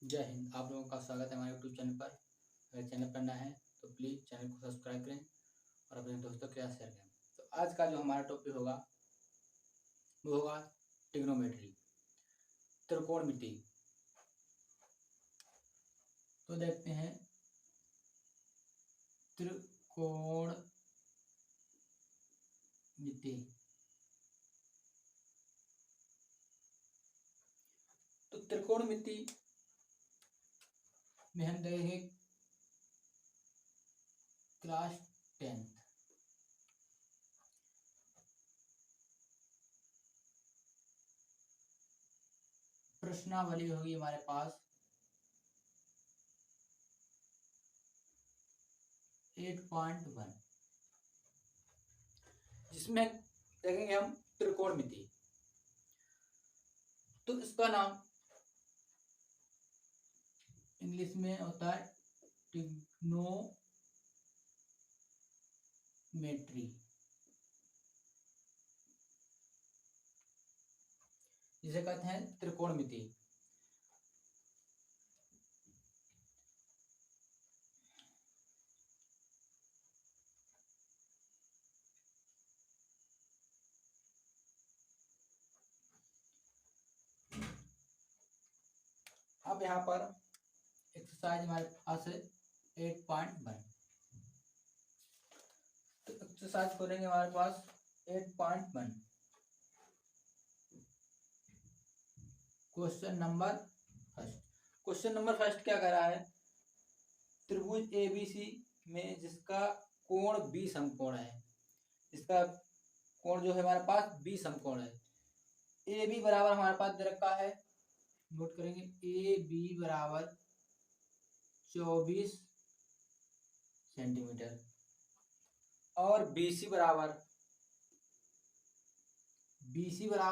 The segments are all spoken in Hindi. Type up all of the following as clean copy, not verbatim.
जय हिंद। आप लोगों का स्वागत है हमारे यूट्यूब चैनल पर। अगर चैनल पर नया है तो प्लीज़ चैनल को सब्सक्राइब करें और अपने दोस्तों के साथ शेयर करें। तो आज का जो हमारा टॉपिक होगा वो होगा ट्रिग्नोमेट्री, त्रिकोणमिति। तो देखते हैं त्रिकोणमिति। तो त्रिकोणमिति में हम देखेंगे क्लास 10th। प्रश्नावली होगी हमारे पास 8.1, जिसमें देखेंगे हम त्रिकोणमिति। तो इसका नाम इंग्लिश में होता है ट्रिग्नोमेट्री, जिसे कहते हैं त्रिकोणमिति। अब यहाँ पर एक्सरसाइज हमारे पास है 8.1। तो एक्सरसाइज करेंगे हमारे पास 8.1। क्वेश्चन नंबर फर्स्ट क्या कर रहा है? त्रिभुज ABC में जिसका कोण 20 समकोण है, इसका कोण जो है हमारे पास 20 समकोण है। AB बराबर हमारे पास दे रखा है, नोट करेंगे AB बराबर 24 सेंटीमीटर और BC बराबर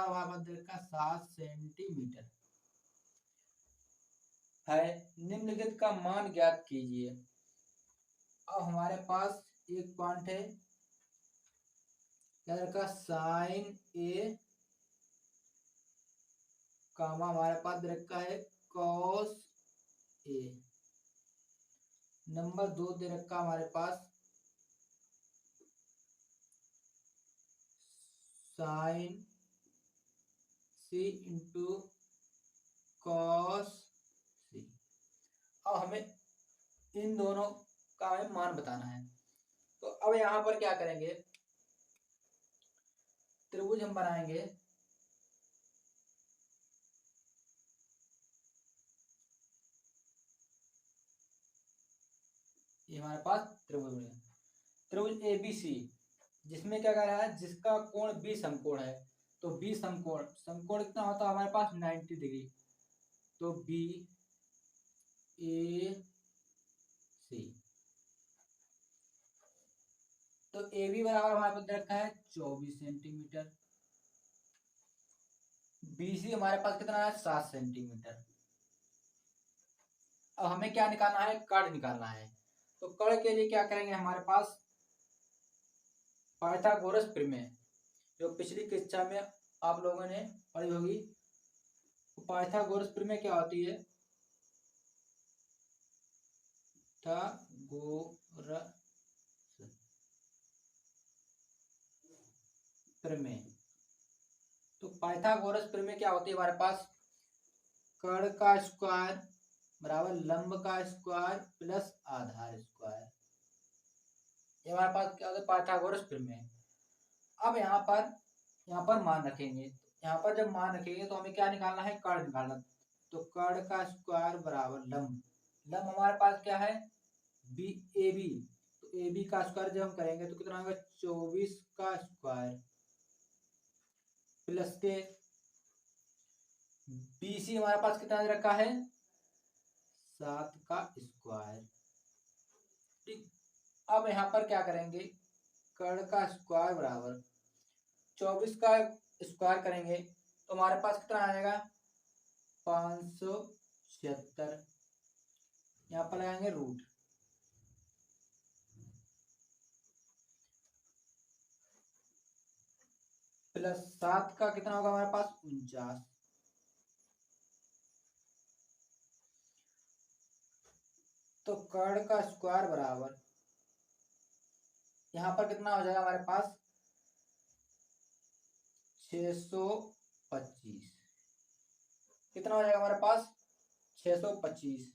हमारे पास दे रखा 7 सेंटीमीटर है। निम्नलिखित का मान ज्ञात कीजिए। अब हमारे पास एक पॉइंट है, क्या रखा? साइन ए कामा हमारे पास दे रखा है कॉस ए। नंबर 2 दे रखा हमारे पास साइन सी इंटू कॉस सी। अब हमें इन दोनों का हमें मान बताना है। तो अब यहाँ पर क्या करेंगे? त्रिभुज हम बनाएंगे। ये हमारे पास त्रिभुज ABC, जिसमें क्या कर रहा है? जिसका कोण 20 समकोण है। तो 20 समकोण कितना होता है हमारे पास? 90 डिग्री। तो BAC। तो AB बराबर हमारे पास रखा है 24 सेंटीमीटर। BC हमारे पास कितना है? 7 सेंटीमीटर। अब हमें क्या निकालना है? कर्ण निकालना है। तो कर्ण के लिए क्या करेंगे? हमारे पास पाइथागोरस प्रमेय, जो पिछली कक्षा में आप लोगों ने पढ़ी होगी। तो पाइथागोरस प्रमेय क्या होती है? पाइथागोरस प्रमेय। तो पाइथागोरस प्रमेय क्या होती है हमारे पास? कर्ण का स्क्वायर बराबर लंब का स्क्वायर प्लस आधार स्क्वायर। ये हमारे पास क्या होता है? पाइथागोरस प्रमेय। अब यहाँ पर मान रखेंगे। यहाँ पर जब मान रखेंगे तो हमें क्या निकालना है? कर्ण निकालना। तो कर्ण का स्क्वायर बराबर लंब हमारे पास क्या है? AB। तो AB का स्क्वायर जब हम करेंगे तो कितना होगा? 24 का स्क्वायर प्लस के BC हमारे पास कितना दे रखा है? 7 का स्क्वायर। ठीक। अब यहाँ पर क्या करेंगे? कर्ण का स्क्वायर बराबर 24 का स्क्वायर करेंगे तो हमारे पास कितना आएगा? 576। यहाँ पर लगाएंगे रूट प्लस 7 का कितना होगा हमारे पास? 49। तो कर्ण का स्क्वायर बराबर यहाँ पर कितना हो जाएगा हमारे पास 625। कितना हो जाएगा हमारे पास 625।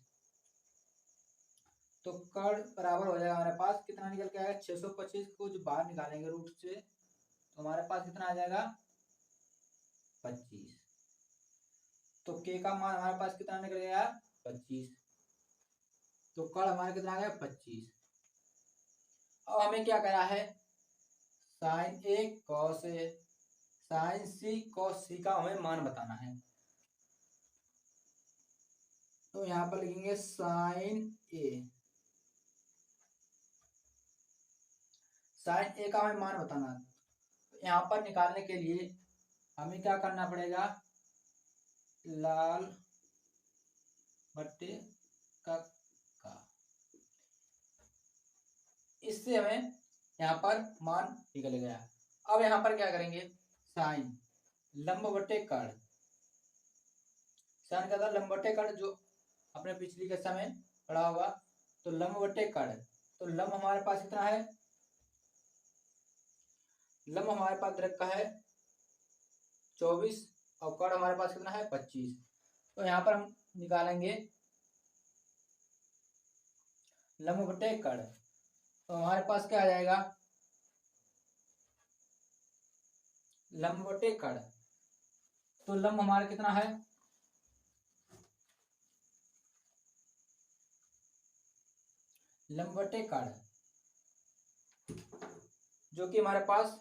तो कर्ण बराबर हो जाएगा हमारे पास कितना निकल के आएगा 625 को जो बाहर निकालेंगे रूट से तो हमारे पास कितना आ जाएगा 25। तो के का मान हमारे पास कितना निकल गया 25। तो कर्ण हमारे कितना आ गया 25। अब हमें क्या करा है sign A cos A sign C cos सी का हमें मान बताना है। तो यहाँ पर लिखेंगे साइन ए का हमें मान बताना है। तो यहाँ पर निकालने के लिए हमें क्या करना पड़ेगा लाल बट्टे का इससे हमें यहाँ पर मान निकल गया। अब यहाँ पर क्या करेंगे साइन लंब बट्टे कर्ण साइन का था लंब बट्टे कर्ण जो अपने पिछली कक्षा में पढ़ा होगा। तो लंब बट्टे कर्ण तो लंब हमारे पास कितना है लंब हमारे पास रखा है 24 और कर्ण हमारे पास कितना है 25। तो यहाँ पर हम निकालेंगे लंब बट्टे कर्ण तो हमारे पास क्या आ जाएगा लंब बट्टे कर्ण। तो लंब हमारा कितना है लंब बट्टे कर्ण जो कि हमारे पास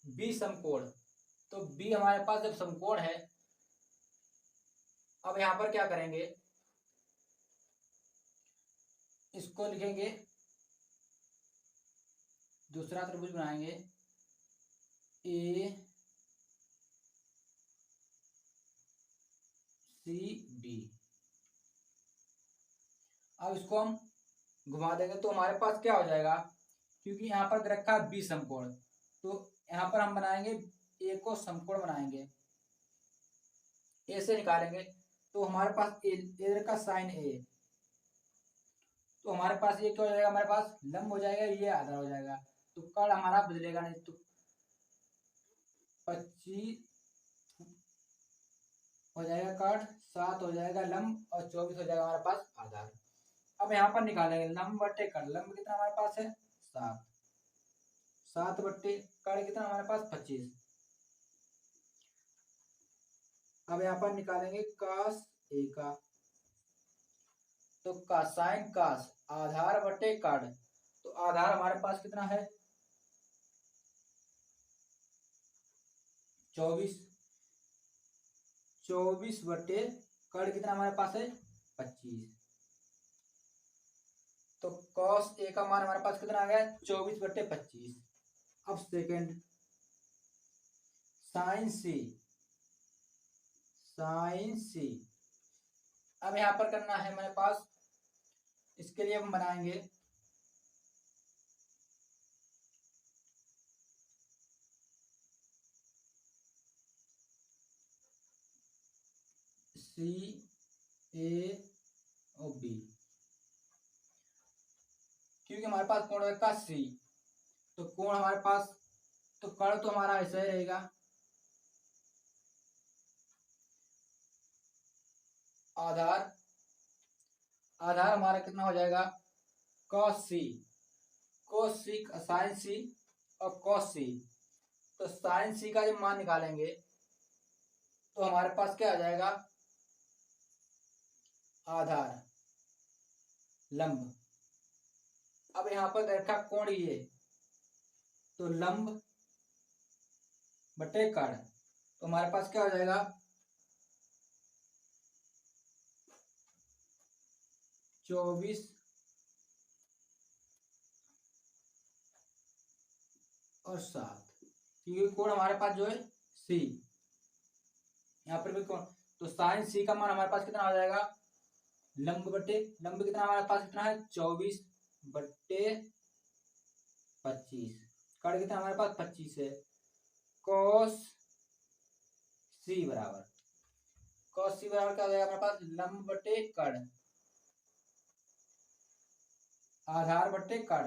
बी समकोण। तो बी हमारे पास जब समकोण है अब यहां पर क्या करेंगे इसको लिखेंगे दूसरा त्रिभुज बनाएंगे ए सी बी। अब इसको हम घुमा देंगे तो हमारे पास क्या हो जाएगा क्योंकि यहाँ पर रखा है बी समकोण तो यहाँ पर हम बनाएंगे ए को समकोण बनाएंगे ए से निकालेंगे तो हमारे पास ए का साइन ए तो हमारे पास ये क्या हो जाएगा हमारे पास लंब हो जाएगा ये आधा हो जाएगा। तो कर्ण हमारा बदलेगा नहीं तो 25 हो जाएगा कर्ण 7 हो जाएगा लंब और 24 हो जाएगा हमारे पास आधार। अब यहाँ पर निकालेंगे लंब बट्टे कर्ण लंब कितना हमारे पास है 7 बट्टे कर्ण कितना हमारे पास 25। अब यहाँ पर निकालेंगे कास ए का तो साइन कास आधार बटे कर्ण तो आधार हमारे पास कितना है 24 बटे कर्ण कितना हमारे पास है 25। तो कॉस ए का मान हमारे पास कितना आ गया 24 बटे 25। अब सेकंड साइन सी अब यहां पर करना है हमारे पास इसके लिए हम बनाएंगे सी ए और बी क्योंकि हमारे पास कोण रखा सी तो कोण हमारे पास तो कर्ण तो हमारा ऐसा ही रहेगा आधार हमारा कितना हो जाएगा cos सी साइन सी और cos सी। तो साइन सी का जब मान निकालेंगे तो हमारे पास क्या आ जाएगा आधार लंब। अब यहां पर देखा कोण ये तो लंब बटे कर्ण तो हमारे पास क्या हो जाएगा 24 और 7 क्योंकि कोण हमारे पास जो है सी यहाँ पर भी कोण तो साइन सी का मान हमारे पास कितना आ जाएगा लंब कितना हमारे पास कितना है 24 बट्टे 25 कर्ण कितना हमारे पास 25 है cos सी बराबर क्या हो जाएगा हमारे पास लंब बटे कर्ण आधार बट्टे कड़।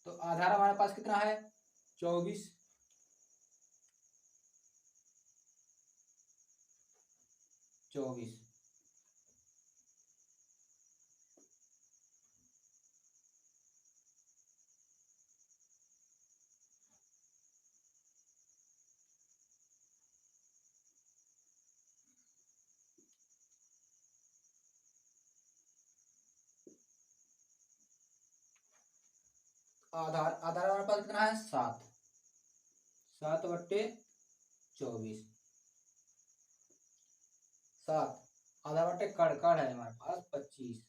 तो आधार हमारे पास कितना है 24, आधार आधार हमारे पास कितना है 7, 7/24, 7 आधार बट्टे कड़, कड़ है हमारे पास 25।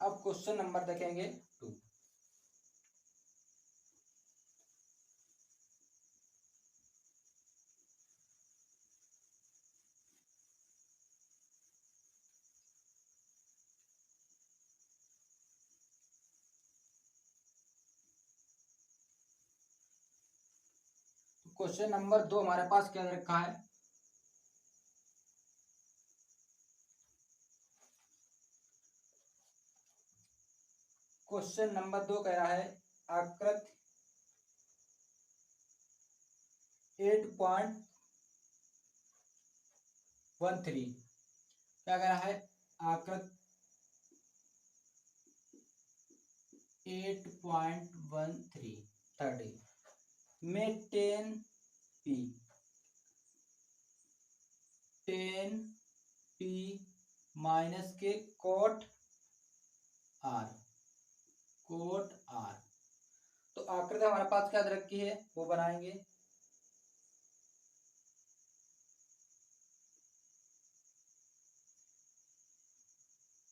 अब क्वेश्चन नंबर देखेंगे 2। क्वेश्चन नंबर 2 हमारे पास क्या रखा है, क्वेश्चन नंबर 2 कह रहा है आकृति 8.13, क्या कह रहा है आकृति 8.13 में 10p माइनस के कोट r, तो आकृति हमारे पास क्या दे रखी है वो बनाएंगे।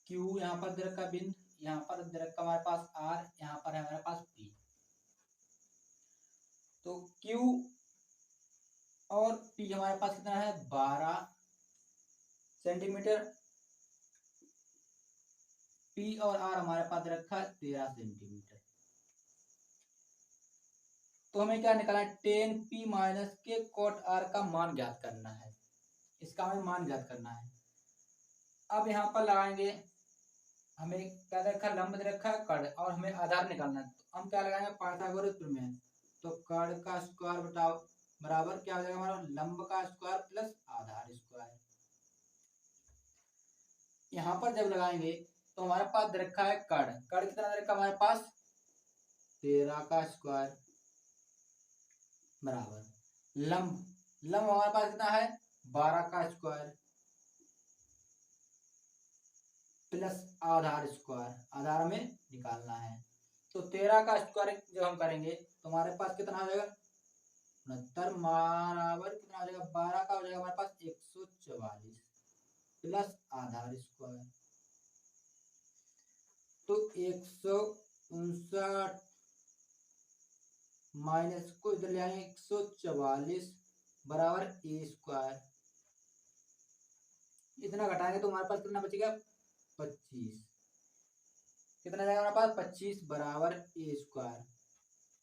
Q यहाँ पर दे रखा बिंदु, यहाँ पर दे रखा हमारे पास R, यहाँ पर है हमारे पास P। तो Q और P हमारे पास कितना है 12 सेंटीमीटर, P और R हमारे पास रखा है 13 सेंटीमीटर। तो हमें क्या निकालना है 10p माइनस के कोट R का मान ज्ञात करना है, इसका हमें मान ज्ञात करना है। अब यहाँ पर लगाएंगे, हमें क्या रखा लंब दे रखा है कड़ और हमें आधार निकालना है, तो हम क्या लगाएंगे पाइथागोरस प्रमेय। तो कड़ का स्क्वायर बराबर क्या हो जाएगा हमारा लंब का स्क्वायर प्लस आधार स्क्वायर। यहाँ पर जब लगाएंगे तो हमारे पास दे रखा है कड़, कड़ कितना दे रखा हमारे पास 13 का स्क्वायर बराबर लंब, लंब हमारे पास कितना है 12 का स्क्वायर प्लस आधार स्क्वायर, आधार में निकालना है। तो 13 का स्क्वायर जब हम करेंगे तो हमारे पास कितना हो जाएगा 69 बराबर कितना हो जाएगा 12 का हो जाएगा हमारे पास 144 प्लस आधार स्क्वायर। तो 159 माइनस को इधर ले आएंगे 144 बराबर ए स्क्वायर, इतना घटाएंगे तो हमारे पास कितना बचेगा 25, कितना जाएगा हमारे पास 25 बराबर ए स्क्वायर।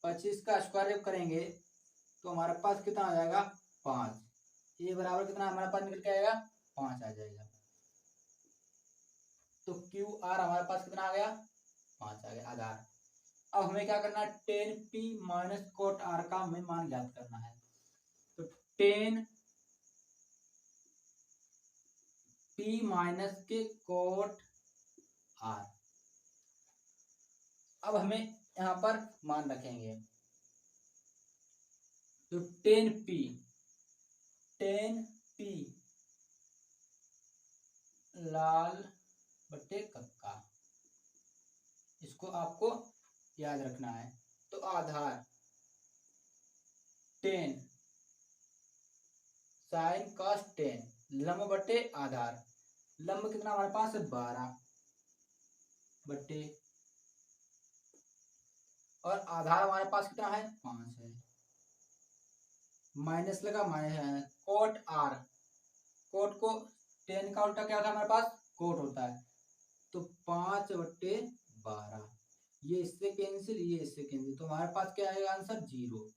25 का स्क्वायर जब करेंगे तो हमारे पास कितना आ जाएगा 5, ए बराबर कितना हमारे पास निकल के आएगा 5 आ जाएगा। तो क्यू आर हमारे पास कितना आ गया 5 आ गया आधार। अब हमें क्या करना है 10p माइनस कोट आर का हमें मान ज्ञात करना है। तो 10p माइनस के कोट आर, अब हमें यहाँ पर मान रखेंगे। तो 10p लाल बट्टे कक्का, इसको आपको याद रखना है। तो आधार 10 साइन कॉस 10 लंब बट्टे आधार, लंब कितना हमारे पास है 12 बट्टे और आधार हमारे पास कितना है 5 है, माइनस लगा माइनस कोट आर, कोट को 10 का उल्टा क्या होता है हमारे पास कोट होता है। तो 5/12 ये इससे कैंसिल, ये इससे कैंसिल, तो हमारे पास क्या आएगा आंसर 0,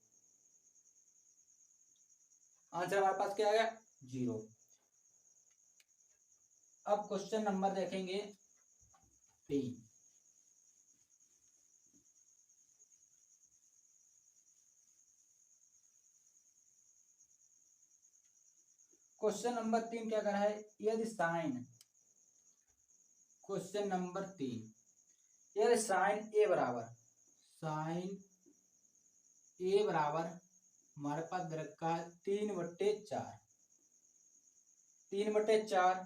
आंसर हमारे पास क्या आएगा 0। अब क्वेश्चन नंबर देखेंगे 3। क्वेश्चन नंबर 3 क्या कर रहा है, यदि साइन, क्वेश्चन नंबर 3, यदि साइन ए बराबर हमारे पास दे रखा है 3/4, 3/4,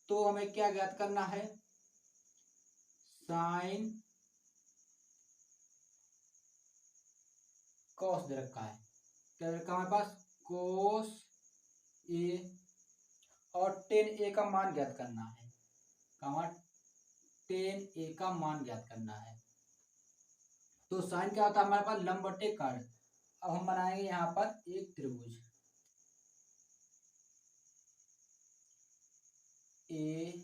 तो हमें क्या ज्ञात करना है, साइन कॉस दे रखा है, क्या दे रखा है हमारे पास, कोस ए, और टेन ए का मान ज्ञात करना है, टेन ए का मान ज्ञात करना है। तो साइन क्या होता है हमारे पास, लंब बटे कर्ण। अब हम बनाएंगे यहाँ पर एक त्रिभुज ए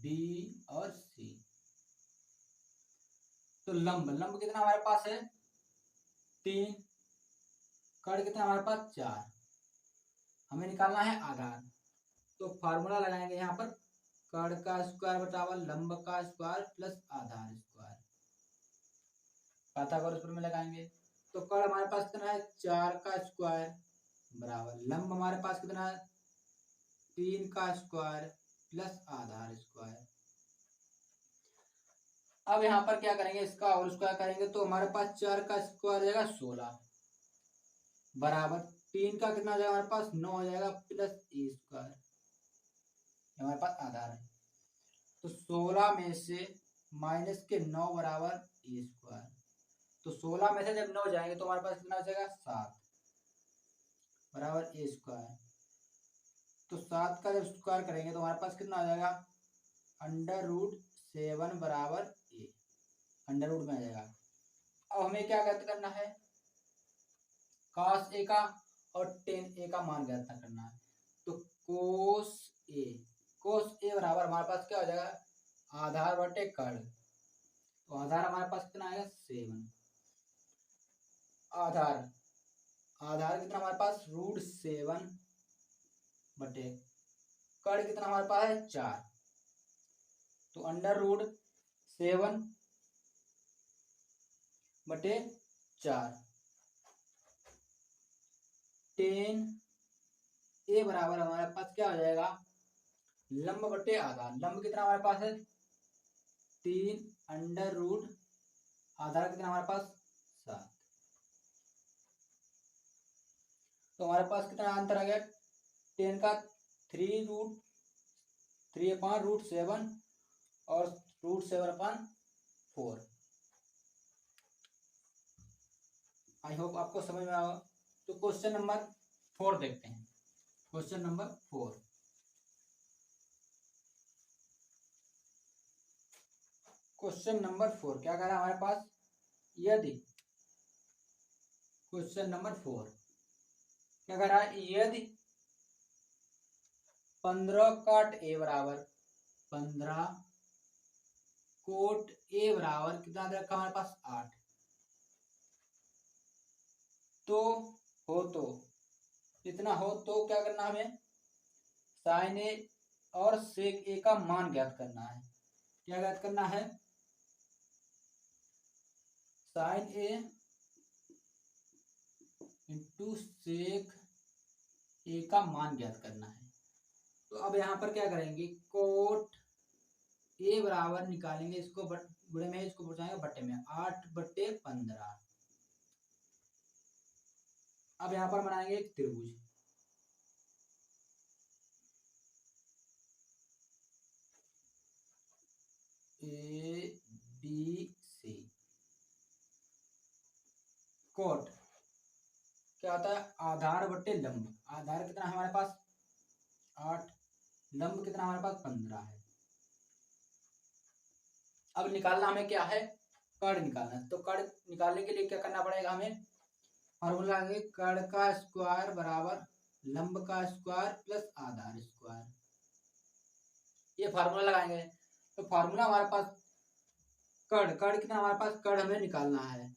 बी और सी। तो लंब कितना हमारे पास है 3, कर्ण कितना हमारे पास 4, हमें निकालना है आधार। तो फार्मूला लगाएंगे यहाँ पर, कर्ण का स्क्वायर बराबर लंब का स्क्वायर प्लस आधार स्क्वायर, पाइथागोरस में लगाएंगे। तो कर्ण हमारे पास कितना है 4 का स्क्वायर बराबर लंब हमारे पास कितना है 3 का स्क्वायर प्लस आधार स्क्वायर। अब यहाँ पर क्या करेंगे, इसका और स्क्वायर करेंगे तो हमारे पास 4 का स्क्वायर हो जाएगा 16 बराबर 3 का कितना हो जाएगा हमारे पास 9 हो जाएगा प्लस ए स्क्वायर, हमारे पास आधार है। तो 16 में से माइनस के 9 बराबर ए स्क्वायर। तो 16 में से जब 9 जाएंगे तो हमारे पास कितना हो जाएगा 7 बराबर ए स्क्वायर। तो 7 का जब स्क्वायर करेंगे तो हमारे पास कितना आ जाएगा, √7 बराबर ए, अंडर रूट में आ जाएगा। अब हमें क्या ज्ञात करना है, cos ए का और tan ए का मान ज्ञात करना है। तो cos ए बराबर हमारे पास क्या हो जाएगा, आधार बटे कर्ण। तो आधार हमारे पास कितना आएगा 7, आधार कितना हमारे पास √7 बटे कर्ण कितना हमारे पास है 4। तो √7 बटे 4, tan ए बराबर हमारे पास क्या हो जाएगा, लंब बटे आधार। लंब कितना हमारे पास है 3, √ आधार कितना हमारे पास 7। तो हमारे पास कितना आंसर आ गया, 10 का 3/7 और √7/4। आई होप आपको समझ में आया। तो क्वेश्चन नंबर 4 देखते हैं। क्वेश्चन नंबर 4, क्वेश्चन नंबर 4 क्या कह रहा है हमारे पास, यदि, क्वेश्चन नंबर 4 क्या कह रहा है, यदि 15 काट ए बराबर 15 कोट ए बराबर कितना दे रखा हमारे पास 8, तो इतना हो तो क्या करना हमें, साइन ए और सेक ए का मान ज्ञात करना है। क्या ज्ञात करना है, साइन ए इंटू सेक ए का मान ज्ञात करना है। तो अब यहाँ पर क्या करेंगे, कोट ए बराबर निकालेंगे, इसको गुणे में इसको पहुंचाएंगे बट्टे में, 8/15। अब यहाँ पर बनाएंगे एक त्रिभुज ए बी सी। कोट क्या होता है, आधार बट्टे लंब। आधार कितना है हमारे पास 8, लंब कितना हमारे पास 15 है। अब निकालना हमें क्या है, कर्ण निकालना है। तो कर्ण निकालने के लिए क्या करना पड़ेगा हमें, फॉर्मूला है कर्ण का स्क्वायर बराबर लंब का स्क्वायर प्लस आधार स्क्वायर, ये फार्मूला लगाएंगे। तो फार्मूला हमारे पास कर्ण कितना हमारे पास, कर्ण हमें निकालना है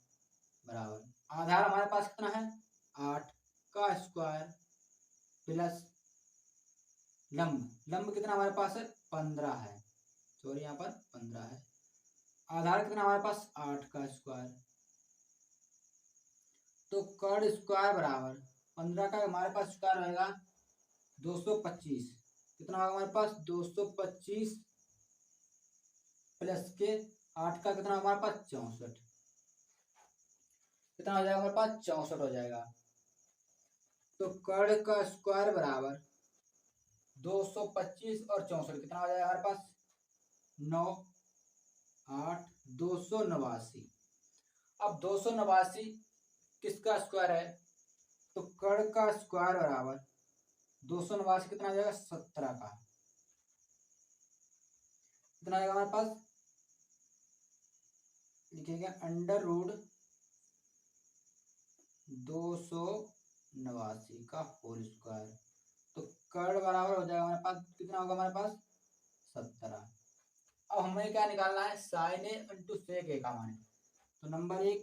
बराबर आधार हमारे पास कितना है 8 का स्क्वायर प्लस लंब कितना हमारे पास है 15 है, सॉरी यहाँ पर 15 है। आधार कितना हमारे पास 8 का स्क्वायर, तो कर्ण स्क्वायर बराबर 15 का हमारे पास स्क्वायर रहेगा 225। कितना होगा हमारे पास 225 प्लस के 8 का कितना हमारे पास 64, कितना हो जाएगा हमारे पास 64 हो जाएगा। तो कर्ण का स्क्वायर बराबर 225 और 64 कितना हो जाएगा हमारे पास 9 8 289। अब 289 किसका स्क्वायर है, तो कर्ण का स्क्वायर बराबर 289 कितना आ जाएगा 17 का, कितना आएगा हमारे पास, लिखेंगे अंडर रूट 289 का होल स्क्वायर। तो कर्ण बराबर हो जाएगा हमारे पास, कितना होगा हमारे पास 17। अब हमें क्या निकालना है, साइन ए इंटू सेक ए का मान। तो नंबर 1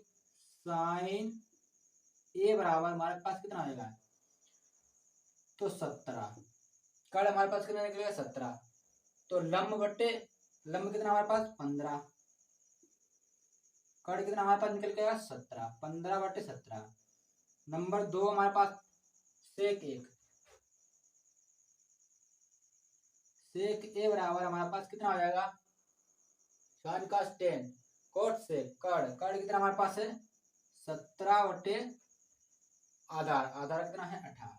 साइन ए बराबर हमारे पास कितना आएगा, तो 17। कर्ण हमारे पास कितना निकलेगा 17, तो लंब बट्टे लंब कितना हमारे पास 15, कर्ण कितना हमारे पास निकल गया 17, 15 बट्टे 17। नंबर 2 हमारे पास सेक ए बराबर हमारे पास कितना हो जाएगा, साइन कॉस टेन कोट से कर्ण कितना हमारे पास है 17 बट्टे आधार कितना है 18,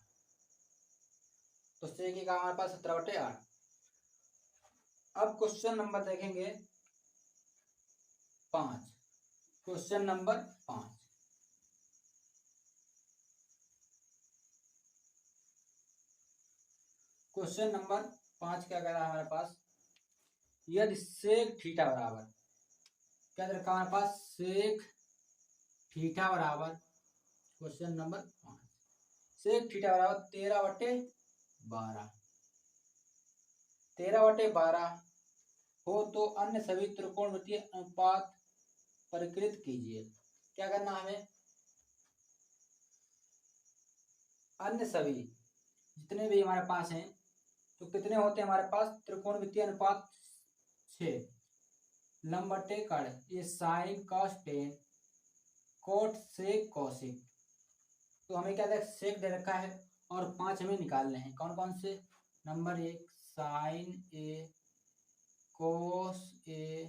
तो सेक ए का हमारे पास 17 बट्टे 8। अब क्वेश्चन नंबर देखेंगे 5, क्वेश्चन नंबर 5। क्वेश्चन नंबर 5 क्या कह रहा है हमारे पास, यदि सेक थीटा बराबर, क्या दे रखा हमारे पास सेक थीटा बराबर, क्वेश्चन नंबर 5 सेक थीटा बराबर 13/12 हो तो अन्य सभी त्रिकोणमितीय अनुपात परिकृत कीजिए। क्या करना हमें, अन्य सभी जितने भी हमारे पास हैं, तो कितने होते हैं हमारे पास त्रिकोणमितीय अनुपात 6, लंब बट्टे कर्ण, ये sin cos tan cot sec cosec. तो हमें क्या दे सेक दे रखा है और 5 हमें निकालने हैं, कौन कौन से, number 1 sine A cos A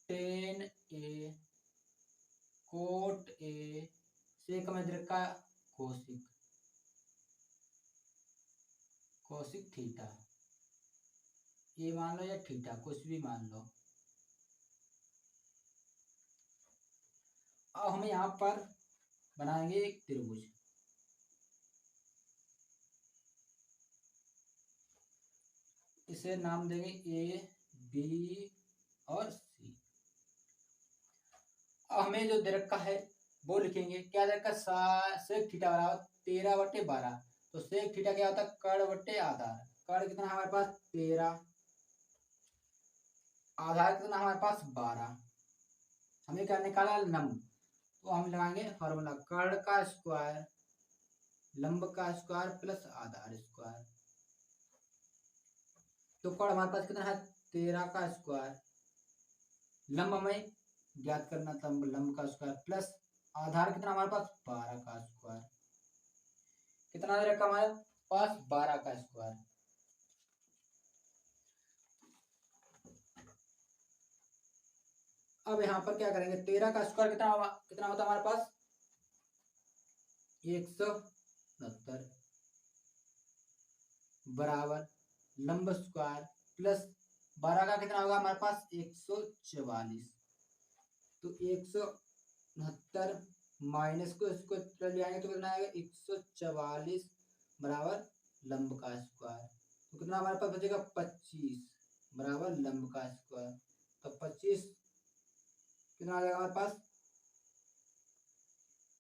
tan A cot A sec में दे रखा कोसिक, कोसिक थीटा, ये मान लो या थीटा कुछ भी मान लो। अब हम यहाँ पर बनाएंगे एक त्रिभुज, इसे नाम देंगे ए बी और सी। अब हमें जो दे रखा है वो लिखेंगे, क्या दे रखा सेक थीटा बराबर 13/12, तो सेक थीटा क्या होता है कर्ण बट्टे आधार, कर्ण कितना हमारे पास 13, आधार कितना हमारे पास 12, हमें क्या निकाला लंब, तो हम लगाएंगे फॉर्मूला कर्ण का स्क्वायर लंब का स्क्वायर प्लस आधार स्क्वायर। तो कर्ण हमारे पास कितना है 13 का स्क्वायर, लंब हमें ज्ञात करना था लंब का स्क्वायर प्लस आधार कितना हमारे पास 12 का स्क्वायर, कितना दे रखा हमारे पास 12 का स्क्वायर। अब यहाँ पर क्या करेंगे, 13 का स्क्वायर कितना होता है हमारे पास 169 बराबर लंब स्क्वायर प्लस 12 का कितना होगा हमारे पास 144, तो 169 माइनस को इसको ले आएंगे तो कितना आएगा 144 बराबर लंब का स्क्वायर, तो कितना हमारे पास बचेगा 25 बराबर लंब का स्क्वायर। तो 25 कितना आ जाएगा हमारे पास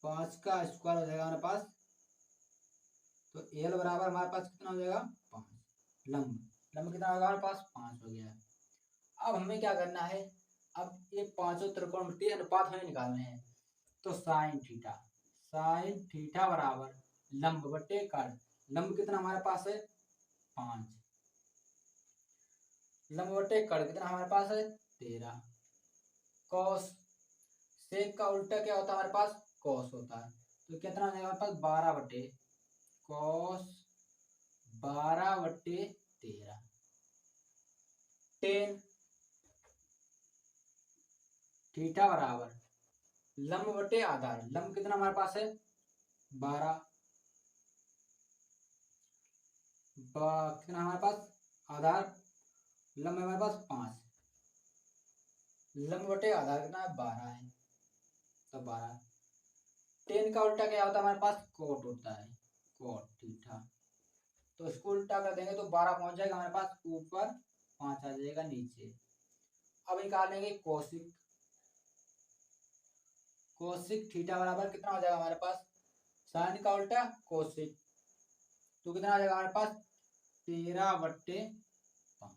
5 का स्क्वायर हो जाएगा हमारे पास, तो एल बराबर हमारे पास कितना हो जाएगा 5, लंब कितना होगा हमारे पास 5 हो गया। अब हमें क्या करना है, अब ये पांचों त्रिकोणमितीय अनुपात हमें निकालने हैं, तो साइन थीटा बराबर लंब बट्टे कर्ण, लंब कितना हमारे पास है 5। लंबवटे कर्ण कितना हमारे पास है 13। कॉस सेक का उल्टा क्या होता है हमारे पास कॉस होता है, तो कितना हो जाएगा हमारे पास 12 बटे कॉस 12/13। टेन थीटा बराबर लंब बटे आधार। लंब कितना हमारे पास है 12, कितना हमारे पास आधार लंब हमारे पास 5, लंब बटे आधार कितना है 12 है, तो 12। टेन का उल्टा क्या होता है हमारे पास कोट होता है, कोट थीटा। तो इसको उल्टा कर देंगे तो 12 पहुंच जाएगा हमारे पास ऊपर, 5 आ जाएगा नीचे। अब निकालेंगे कोसिक। कोसिक थीटा बराबर कितना हो जाएगा हमारे पास साइन का उल्टा कोसिक, तो कितना आ जाएगा हमारे पास 13/5।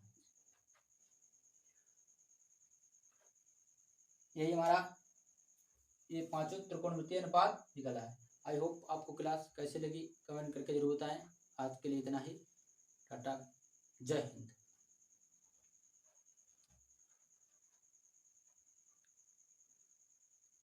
यही हमारा ये पांचों त्रिकोणमितीय अनुपात निकला है। आई होप आपको क्लास कैसे लगी कमेंट करके जरूर बताएं। आज के लिए इतना ही, टाटा, जय हिंद।